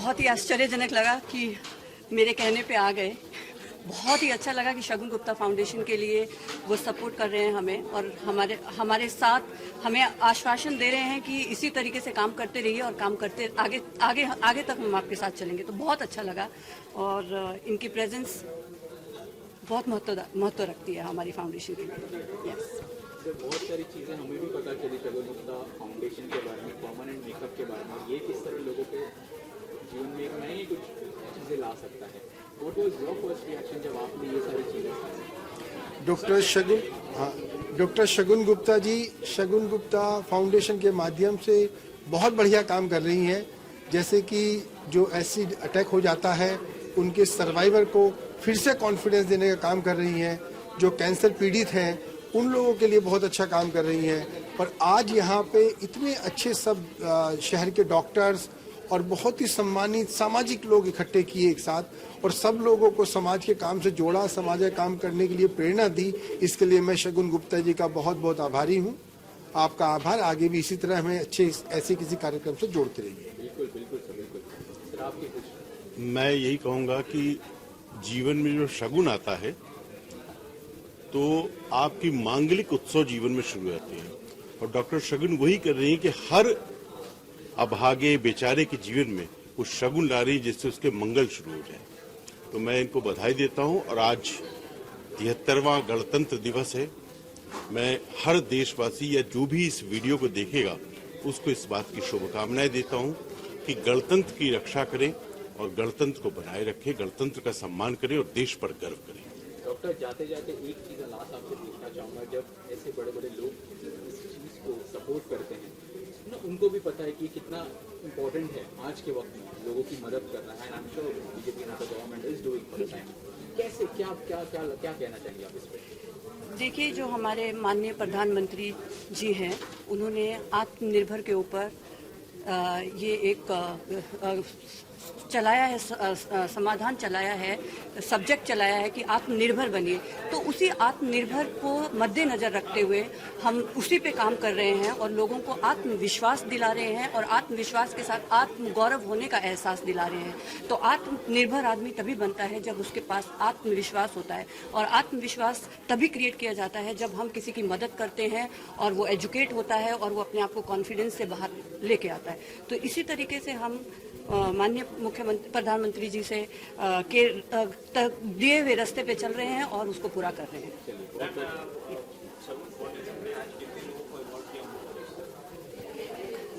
बहुत ही आश्चर्यजनक लगा कि मेरे कहने पे आ गए। बहुत ही अच्छा लगा कि शगुन गुप्ता फाउंडेशन के लिए वो सपोर्ट कर रहे हैं हमें और हमारे साथ हमें आश्वासन दे रहे हैं कि इसी तरीके से काम करते रहिए और काम करते आगे आगे आगे तक हम आपके साथ चलेंगे। तो बहुत अच्छा लगा और इनकी प्रेजेंस बहुत महत्व रखती है हमारी फाउंडेशन के लिए। यस बहुत सारी चीज़ें हमें भी पता चली शगुन गुप्ता फाउंडेशन के बारे में, परमानेंट मेकअप के बारे में, ये किस तरह लोगों के जीवन में एक नई कुछ चीज़ें ला सकता है। What was your first reaction जब आपने ये सारी चीज़ें? डॉक्टर शगुन गुप्ता जी शगुन गुप्ता फाउंडेशन के माध्यम से बहुत बढ़िया काम कर रही हैं। जैसे कि जो एसिड अटैक हो जाता है उनके सर्वाइवर को फिर से कॉन्फिडेंस देने का काम कर रही हैं। जो कैंसर पीड़ित हैं उन लोगों के लिए बहुत अच्छा काम कर रही हैं। पर आज यहाँ पे इतने अच्छे सब शहर के डॉक्टर्स और बहुत ही सम्मानित सामाजिक लोग इकट्ठे किए एक साथ और सब लोगों को समाज के काम से जोड़ा, समाज का काम करने के लिए प्रेरणा दी। इसके लिए मैं शगुन गुप्ता जी का बहुत बहुत आभारी हूँ। आपका आभार। आगे भी इसी तरह हमें अच्छे ऐसे किसी कार्यक्रम से जोड़ते रहिए। बिल्कुल बिल्कुल सर, बिल्कुल सर। आपकी कुछ? मैं यही कहूँगा कि जीवन में जो शगुन आता है तो आपकी मांगलिक उत्सव जीवन में शुरू होते हैं और डॉक्टर शगुन वही कर रही हैं कि हर अभागे बेचारे के जीवन में कुछ शगुन ला रही है जिससे उसके मंगल शुरू हो जाए। तो मैं इनको बधाई देता हूं और आज 73वां गणतंत्र दिवस है। मैं हर देशवासी या जो भी इस वीडियो को देखेगा उसको इस बात की शुभकामनाएं देता हूं कि गणतंत्र की रक्षा करें और गणतंत्र को बनाए रखें, गणतंत्र का सम्मान करें और देश पर गर्व करें। डॉक्टर जाते जाते एक चीज़ लास्ट आपसे पूछना चाहूँगा, जब ऐसे बड़े बड़े लोग इस चीज़ को सपोर्ट करते हैं ना, उनको भी पता है कि कितना इम्पोर्टेंट है आज के वक्त में लोगों की मदद करना है। I am sure BJP government is doing for the time. कैसे क्या क्या क्या क्या कहना चाहेंगे आप इस पर? देखिए, जो हमारे माननीय प्रधानमंत्री जी हैं उन्होंने आत्मनिर्भर के ऊपर ये एक चलाया है, समाधान चलाया है, सब्जेक्ट चलाया है कि आत्मनिर्भर बनिए। तो उसी आत्मनिर्भर को मद्देनजर रखते हुए हम उसी पे काम कर रहे हैं और लोगों को आत्मविश्वास दिला रहे हैं और आत्मविश्वास के साथ आत्मगौरव होने का एहसास दिला रहे हैं। तो आत्मनिर्भर आदमी तभी बनता है जब उसके पास आत्मविश्वास होता है और आत्मविश्वास तभी क्रिएट किया जाता है जब हम किसी की मदद करते हैं और वो एजुकेट होता है और वो अपने आप को कॉन्फिडेंस से बाहर लेके आता है। तो इसी तरीके से हम माननीय मुख्यमंत्री प्रधानमंत्री जी से के दिए हुए रास्ते पे चल रहे हैं और उसको पूरा कर रहे हैं।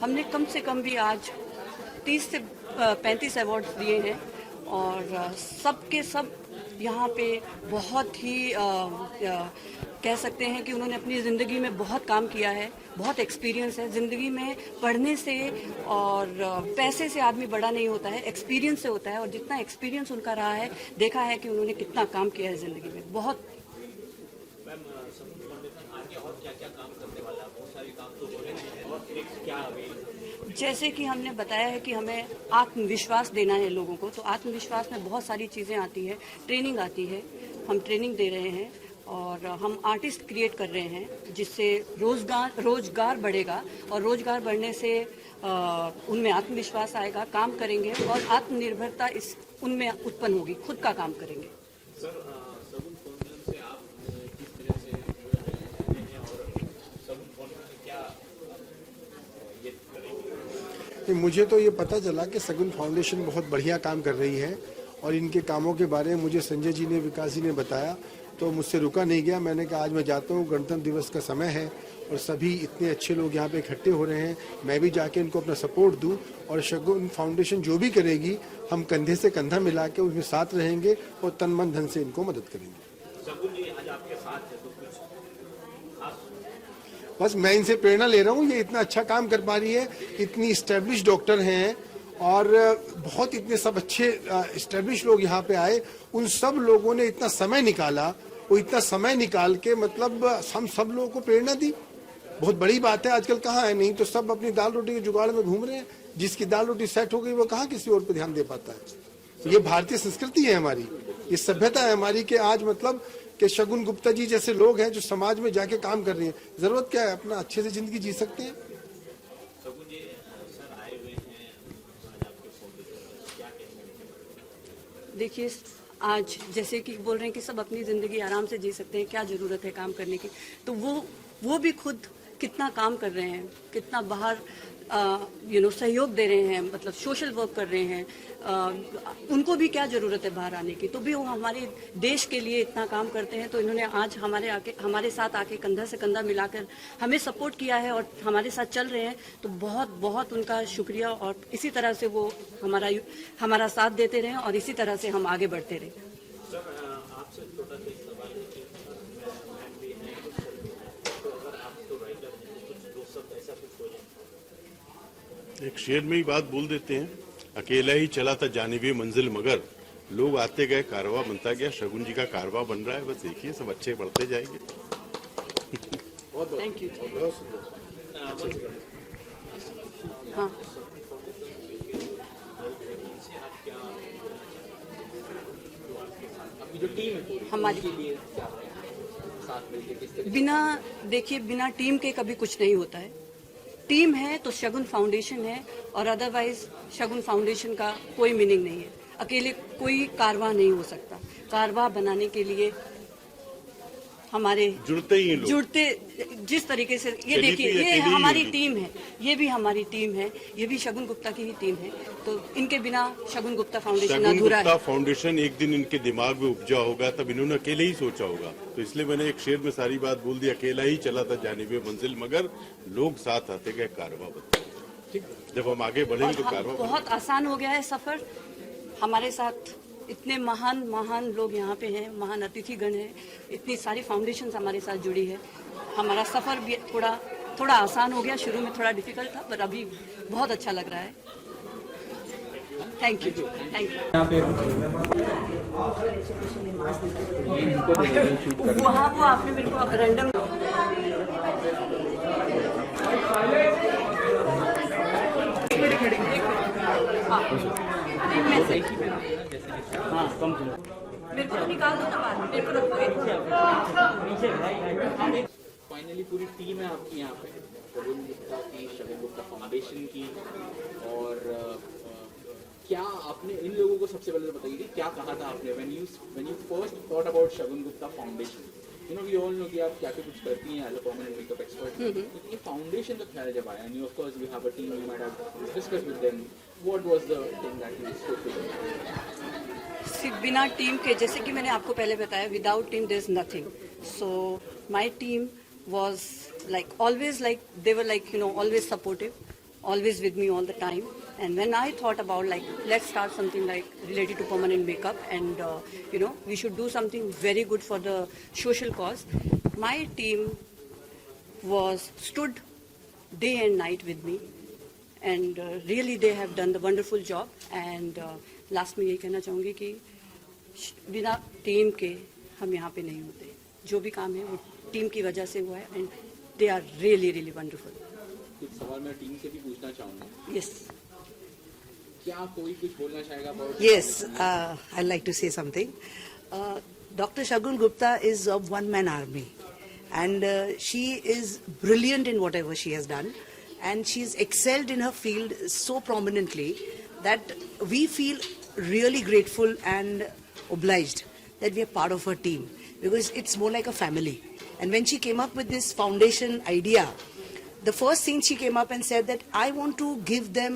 हमने कम से कम भी आज 30 से 35 अवार्ड्स दिए हैं और सबके सब यहाँ पे बहुत ही कह सकते हैं कि उन्होंने अपनी ज़िंदगी में बहुत काम किया है, बहुत एक्सपीरियंस है। ज़िंदगी में पढ़ने से और पैसे से आदमी बड़ा नहीं होता है, एक्सपीरियंस से होता है और जितना एक्सपीरियंस उनका रहा है, देखा है कि उन्होंने कितना काम किया है ज़िंदगी में। बहुत जैसे कि हमने बताया है कि हमें आत्मविश्वास देना है लोगों को, तो आत्मविश्वास में बहुत सारी चीज़ें आती है। ट्रेनिंग आती है, हम ट्रेनिंग दे रहे हैं और हम आर्टिस्ट क्रिएट कर रहे हैं जिससे रोजगार बढ़ेगा और रोजगार बढ़ने से उनमें आत्मविश्वास आएगा, काम करेंगे और आत्मनिर्भरता उनमें उत्पन्न होगी, खुद का काम करेंगे। सर, शगुन फाउंडेशन से आप किस तरह से जुड़े हैं और शगुन फाउंडेशन क्या ये करेंगे? मुझे तो ये पता चला कि शगुन फाउंडेशन बहुत बढ़िया काम कर रही है और इनके कामों के बारे में मुझे संजय जी ने, विकास जी ने बताया तो मुझसे रुका नहीं गया। मैंने कहा आज मैं जाता हूँ, गणतंत्र दिवस का समय है और सभी इतने अच्छे लोग यहाँ पे इकट्ठे हो रहे हैं, मैं भी जाके इनको अपना सपोर्ट दूं और शगुन फाउंडेशन जो भी करेगी हम कंधे से कंधा मिला के उसमें साथ रहेंगे और तन मन धन से इनको मदद करेंगे। शगुन जी आज आपके साथ है तो कुछ बस मैं इनसे प्रेरणा ले रहा हूँ, ये इतना अच्छा काम कर पा रही है, इतनी इस्टेब्लिश डॉक्टर हैं और बहुत इतने सब अच्छे इस्टेब्लिश लोग यहाँ पे आए, उन सब लोगों ने इतना समय निकाला, वो इतना समय निकाल के मतलब हम सब लोगों को प्रेरणा दी। बहुत बड़ी बात है। आजकल कहाँ है, नहीं तो सब अपनी दाल रोटी के जुगाड़ में घूम रहे हैं। जिसकी दाल रोटी सेट हो गई वो कहाँ किसी और पे ध्यान दे पाता है। ये भारतीय संस्कृति है हमारी, ये सभ्यता है हमारी कि आज मतलब कि शगुन गुप्ता जी जैसे लोग हैं जो समाज में जाके काम कर रहे हैं। जरूरत क्या है, अपना अच्छे से जिंदगी जी सकते हैं। शगुन जी सर आए हुए हैं आज आपके फाउंडेशन, क्या देखिए, आज जैसे कि बोल रहे हैं कि सब अपनी ज़िंदगी आराम से जी सकते हैं, क्या ज़रूरत है काम करने की, तो वो भी खुद कितना काम कर रहे हैं, कितना बाहर सहयोग दे रहे हैं, मतलब सोशल वर्क कर रहे हैं, उनको भी क्या ज़रूरत है बाहर आने की, तो भी वो हमारे देश के लिए इतना काम करते हैं। तो इन्होंने आज हमारे साथ आके कंधा से कंधा मिलाकर हमें सपोर्ट किया है और हमारे साथ चल रहे हैं, तो बहुत बहुत उनका शुक्रिया। और इसी तरह से वो हमारा साथ देते रहें और इसी तरह से हम आगे बढ़ते रहें। एक शेर में ही बात बोल देते हैं, अकेला ही चला था जानिबे मंजिल मगर लोग आते गए कारवा बनता गया। शगुन जी का कारवा बन रहा है, बस देखिए सब अच्छे बढ़ते जाएंगे। Thank you. हाँ, आपकी जो टीम है पूरी, हमारी के लिए क्या साथ मिलकर किस तरीके बिना टीम के कभी कुछ नहीं होता है। टीम है तो शगुन फाउंडेशन है, और अदरवाइज शगुन फाउंडेशन का कोई मीनिंग नहीं है। अकेले कोई कारवां नहीं हो सकता। कारवां बनाने के लिए हमारे जुड़ते ही लोग, जुड़ते जिस तरीके से, ये देखिए, ये हमारी टीम है, ये भी हमारी टीम है, ये भी शगुन गुप्ता की ही टीम है। तो इनके बिना शगुन गुप्ता फाउंडेशन शगुन अधूरा गुप्ता है। फाउंडेशन एक दिन इनके दिमाग में उपजा होगा, तब इन्होंने अकेले ही सोचा होगा। तो इसलिए मैंने एक शेर में सारी बात बोल दी, अकेला ही चला था जानिबे मंजिल मगर लोग साथ आते गए कारवा बनता। जब हम आगे बढ़ेंगे तो कारवा बहुत आसान हो गया है सफर। हमारे साथ इतने महान लोग यहाँ पे हैं, महान अतिथिगण हैं, इतनी सारी फाउंडेशंस हमारे साथ जुड़ी है। हमारा सफ़र भी थोड़ा आसान हो गया। शुरू में थोड़ा डिफिकल्ट था, पर अभी बहुत अच्छा लग रहा है। Thank you. वहाँ वो आपने मेरे को रैंडम मेरे को निकाल दो ना बाहर, मेरे को फाइनली पूरी टीम है आपकी यहाँ पे, शगुन गुप्ता की, शगुन गुप्ता फाउंडेशन की। और क्या आपने इन लोगों को सबसे पहले तो बताइए कि क्या कहा था आपने when you first thought about Shagun Gupta foundation? We all know कि आप क्या कुछ करती हैं as a permanent makeup expert, लेकिन ये फाउंडेशन का ख्याल जब आया, and of course we have a team, you might have discussed with them, what was the thing that you stood to? सिर्फ बिना टीम के, जैसे कि मैंने आपको पहले बताया, without team there is nothing. So my team was always they were always supportive, always with me all the time. And when I thought about let's start something related to permanent makeup, and we should do something very good for the social cause, my team stood day and night with me, and really they have done the wonderful job. And last में यही कहना चाहूँगी कि बिना team के हम यहाँ पे नहीं होते। जो भी काम है वो टीम की वजह से हुआ है, and they are really wonderful. कुछ सवाल मैं टीम से भी पूछना चाहूँगा। यस, क्या कोई कुछ बोलना चाहेगा? Yes, I'd like to say something. Dr. Shagun Gupta is a one-man army, and she is brilliant in whatever she has done, and she's excelled in her field so prominently that we feel really grateful and obliged that we are part of her team, because it's more like a family. And when she came up with this foundation idea, the first thing she came up and said that I want to give them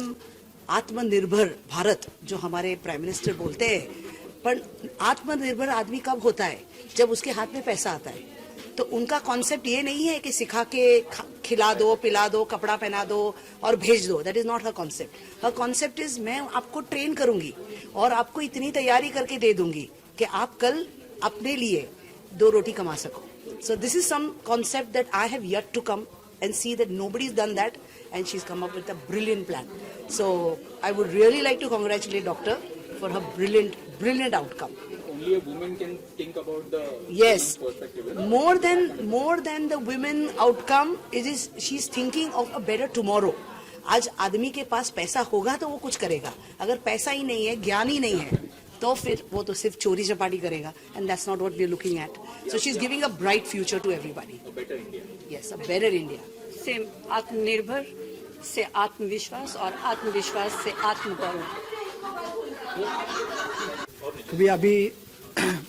आत्मनिर्भर भारत, जो हमारे prime minister बोलते हैं। पर आत्मनिर्भर आदमी कब होता है? जब उसके हाथ में पैसा आता है। तो उनका कॉन्सेप्ट ये नहीं है कि सिखा के खिला दो, पिला दो, कपड़ा पहना दो और भेज दो। That is not her concept. Her concept is मैं आपको ट्रेन करूंगी और आपको इतनी तैयारी करके दे दूंगी कि आप कल अपने लिए 2 रोटी कमा सको। So this is some concept that I have yet to come and see that nobody's done that, and she's come up with a brilliant plan. So I would really like to congratulate Doctor for her brilliant outcome. Only a woman can think about the Yes, perspective. more than the women outcome, she's thinking of a better tomorrow. आज आदमी के पास पैसा होगा तो वो कुछ करेगा, अगर पैसा ही नहीं है, ज्ञान ही नहीं है, तो फिर वो तो सिर्फ चोरी चपाटी करेगा, and that's not what we are looking at. So she's giving a bright future to everybody. A better India. Yes, a better India. Same आत्मनिर्भर से आत्मविश्वास और आत्मविश्वास से आत्मगौरव। क्योंकि अभी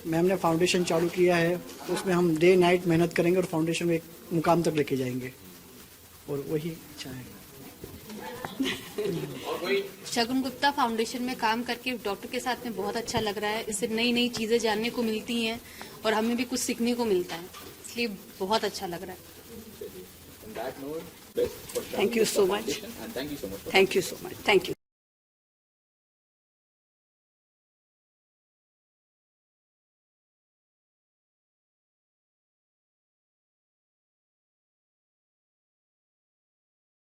मैम ने फाउंडेशन चालू किया है, उसमें हम डे नाइट मेहनत करेंगे और फाउंडेशन में एक मुकाम तक लेके जाएंगे, और वही इच्छा है। शगुन गुप्ता फाउंडेशन में काम करके डॉक्टर के साथ में बहुत अच्छा लग रहा है। इससे नई नई चीज़ें जानने को मिलती हैं और हमें भी कुछ सीखने को मिलता है, इसलिए बहुत अच्छा लग रहा है। On that note, best for Thank you so much. Foundation, and thank you so much. Thank you so much. Thank you.